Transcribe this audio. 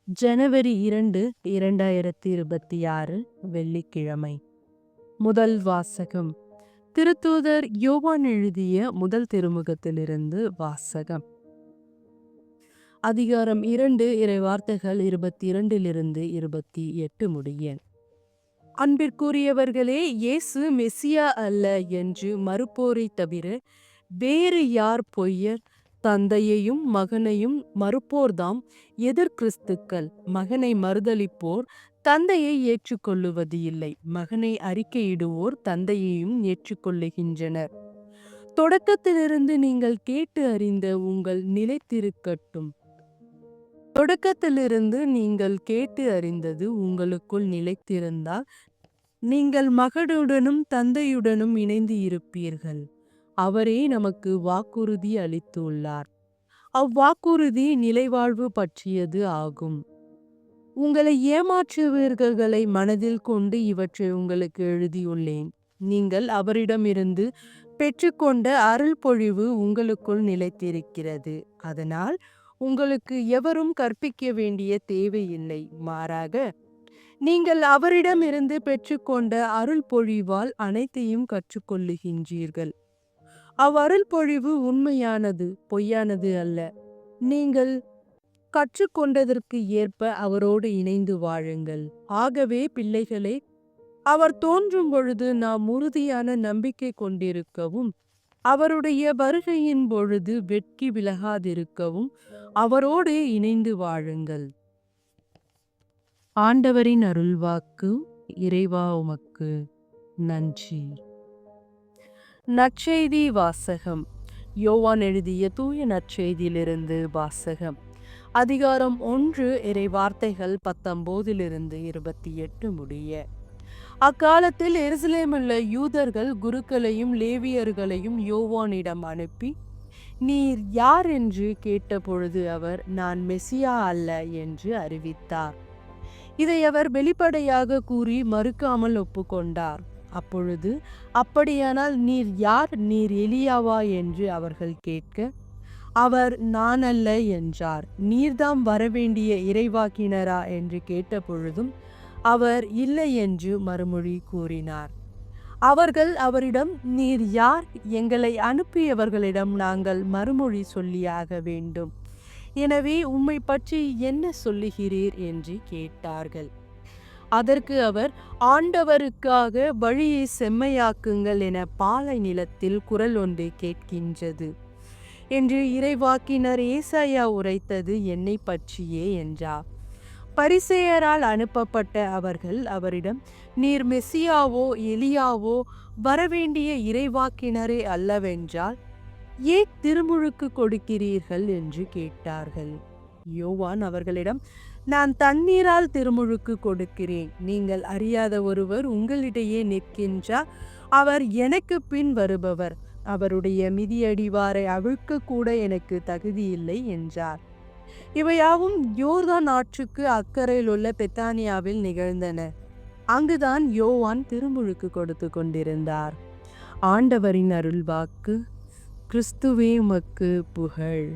ஜனவரி 2, 2026 வெள்ளிக்கிழமை. முதல் வாசகம். திருத்தூதர் யோவான் எழுதிய முதல் திருமுகத்திலிருந்து வாசகம். அதிகாரம் 2, இறைவார்த்தைகள் 22 28 முடிய. அன்பிற்குரியவர்களே, இயேசு மெசியா அல்ல என்று மறுப்போரை தவிர வேறு யார் பொய்யர்? தந்தையையும் மகனையும் மறுப்போர்தாம் எதிர்கிறிஸ்துக்கள். மகனை மறுதலிப்போர் தந்தையை ஏற்றுக்கொள்ளுவது இல்லை. மகனை அறிக்கையிடுவோர் தந்தையையும் ஏற்றுக்கொள்ளுகின்றனர். தொடக்கத்திலிருந்து நீங்கள் கேட்டு அறிந்த உங்கள் நிலைத்திருக்கட்டும். தொடக்கத்திலிருந்து நீங்கள் கேட்டு அறிந்தது உங்களுக்குள் நிலைத்திருந்தால் நீங்கள் மகனுடனும் தந்தையுடனும் இணைந்து இருப்பீர்கள். அவரே நமக்கு வாக்குறுதி அளித்துள்ளார். அவ்வாக்குறுதி நிலைவாழ்வு பற்றியது ஆகும். உங்களை ஏமாற்றுவீர்களை மனதில் கொண்டு இவற்றை உங்களுக்கு எழுதியுள்ளேன். நீங்கள் அவரிடமிருந்து பெற்றுக்கொண்ட அருள் பொழிவு உங்களுக்குள் நிலைத்திருக்கிறது. அதனால் உங்களுக்கு எவரும் கற்பிக்க வேண்டிய தேவையில்லை. மாறாக நீங்கள் அவரிடமிருந்து பெற்றுக்கொண்ட அருள் பொழிவால் அனைத்தையும் கற்றுக்கொள்ளுகின்றீர்கள். அவ்வருள் பொழிவு உண்மையானது, பொய்யானது அல்ல. நீங்கள் கற்றுக்கொண்டதற்கு ஏற்ப அவரோடு இணைந்து வாழுங்கள். ஆகவே பிள்ளைகளே, அவர் தோன்றும் பொழுது நாம் உறுதியான நம்பிக்கை கொண்டிருக்கவும் அவருடைய வருகையின் பொழுது வெட்கி விலகாதிருக்கவும் அவரோடு இணைந்து வாழுங்கள். ஆண்டவரின் அருள்வாக்கு. இறைவா, உமக்கு நன்றி. நற்செய்தி வாசகம். யோவான் எழுதிய தூய நற்செய்தியிலிருந்து வாசகம். அதிகாரம் 1, இறைவார்த்தைகள் 19 28 முடிய. அக்காலத்தில் எருசலேமுள்ள யூதர்கள் குருக்களையும் லேவியர்களையும் யோவானிடம் அனுப்பி, நீர் யார் என்று கேட்டபொழுது அவர், நான் மெசியா அல்ல என்று அறிவித்தார். இதை அவர் வெளிப்படையாக கூறி மறுக்காமல் ஒப்புக்கொண்டார். அப்பொழுது, அப்படியானால் நீர் யார்? நீர் எலியாவா என்று அவர்கள் கேட்க, அவர் நான் அல்ல என்றார். நீர்தாம் வரவேண்டிய இறைவாக்கினரா என்று கேட்டபொழுதும் அவர் இல்லை என்று மறுமொழி கூறினார். அவர்கள் அவரிடம், நீர் யார்? எங்களை அனுப்பியவர்களிடம் நாங்கள் மறுமொழி சொல்லியாக வேண்டும். எனவே உம்மை பற்றி என்ன சொல்லுகிறீர் என்று கேட்டார்கள். அதற்கு அவர், ஆண்டவருக்காக வழியை செம்மையாக்குங்கள் என பாலை நிலத்தில் குரல் ஒன்று கேட்கின்றது என்று இறைவாக்கினர் ஏசாயா உரைத்தது என்னை பற்றியே என்றார். பரிசேயரால் அனுப்பப்பட்ட அவர்கள் அவரிடம், நீர் மெசியாவோ எலியாவோ வரவேண்டிய இறைவாக்கினரே அல்லவென்றால் ஏன் திருமுழுக்கு கொடுக்கிறீர்கள் என்று கேட்டார்கள். யோவான் அவர்களிடம், நான் தண்ணீரால் திருமுழுக்கு கொடுக்கிறேன். நீங்கள் அறியாத ஒருவர் உங்களிடையே நிற்கின்றார். அவர் எனக்கு பின் வருபவர். அவருடைய மிதியடிவாரை அவிழ்க்க கூட எனக்கு தகுதியில்லை என்றார். இவையாவும் யோர்தான் ஆற்றுக்கு அக்கறையில் உள்ள பெத்தானியாவில் நிகழ்ந்தன. அங்குதான் யோவான் திருமுழுக்கு கொடுத்து கொண்டிருந்தார். ஆண்டவரின் அருள்வாக்கு. கிறிஸ்துவே உமக்கு புகழ்.